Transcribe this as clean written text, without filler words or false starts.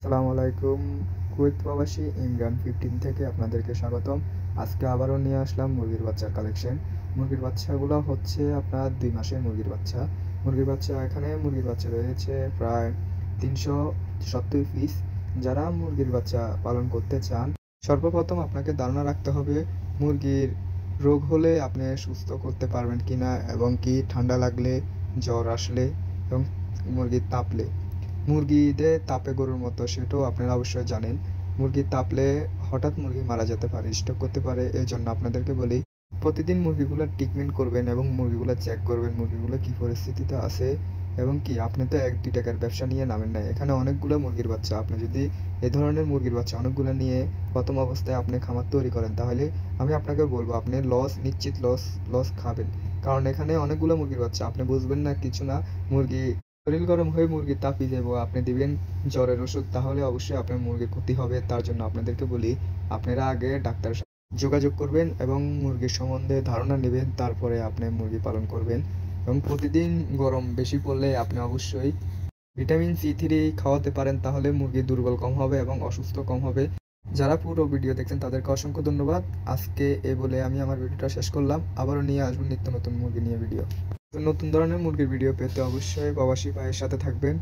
আসসালামু আলাইকুম। কুয়েত প্রবাসী ইমরান 15 থেকে আপনাদেরকে স্বাগতম। আজকে আবারও নিয়ে আসলাম মুরগির বাচ্চার কালেকশন। মুরগির বাচ্চাগুলো হচ্ছে আপনার 2 মাসের মুরগির বাচ্চা। এখানে মুরগির বাচ্চা রয়েছে প্রায় 370 পিস। যারা মুরগির বাচ্চা পালন করতে চান, সর্বপ্রথম আপনাকে ধারণা রাখতে হবে মুরগির রোগ হলে আপনি সুস্থ করতে পারবেন কিনা, এবং কি ঠান্ডা লাগলে, জ্বর আসলে এবং মুরগির তাপলে। মুরগিদের তাপে গরুর মতো, সেটাও আপনারা অবশ্যই জানেন। মুরগি তাপলে হঠাৎ মুরগি মারা যেতে পারে, স্ট্রোক করতে পারে। এজন্য আপনাদেরকে বলি, প্রতিদিন মুরগিগুলোর ট্রিটমেন্ট করবেন এবং মুরগিগুলো চেক করবেন মুরগিগুলো কী পরিস্থিতিতে আছে। এবং কি আপনি তো 1-2 টাকার ব্যবসা নিয়ে নামেন নাই, এখানে অনেকগুলো মুরগির বাচ্চা। আপনি যদি এ ধরনের মুরগির বাচ্চা অনেকগুলো নিয়ে প্রথম অবস্থায় আপনি খামার তৈরি করেন, তাহলে আমি আপনাকে বলবো আপনি নিশ্চিত লস খাবেন। কারণ এখানে অনেকগুলো মুরগির বাচ্চা, আপনি বুঝবেন না কিছু না। মুরগি শরীর গরম হয়ে মুরগি তাপিয়ে যাবো, আপনি দিবেন জ্বরের ওষুধ, তাহলে অবশ্যই আপনার মুরগির ক্ষতি হবে। তার জন্য আপনাদেরকে বলি, আপনারা আগে ডাক্তারের সাথে যোগাযোগ করবেন এবং মুরগির সম্বন্ধে ধারণা নেবেন, তারপরে আপনি মুরগি পালন করবেন। এবং প্রতিদিন গরম বেশি পড়লে আপনি অবশ্যই ভিটামিন C3 খাওয়াতে পারেন, তাহলে মুরগি দুর্বল কম হবে এবং অসুস্থ কম হবে। যারা পুরো ভিডিও দেখছেন তাদেরকে অসংখ্য ধন্যবাদ। আজকে এ বলে আমি আমার ভিডিওটা শেষ করলাম। আবারও নিয়ে আসবো নিত্য নতুন মুরগি নিয়ে ভিডিও। তো নতুন ধরনের মুরগির ভিডিও পেতে অবশ্যই প্রবাসী ভাইয়ের সাথে থাকবেন।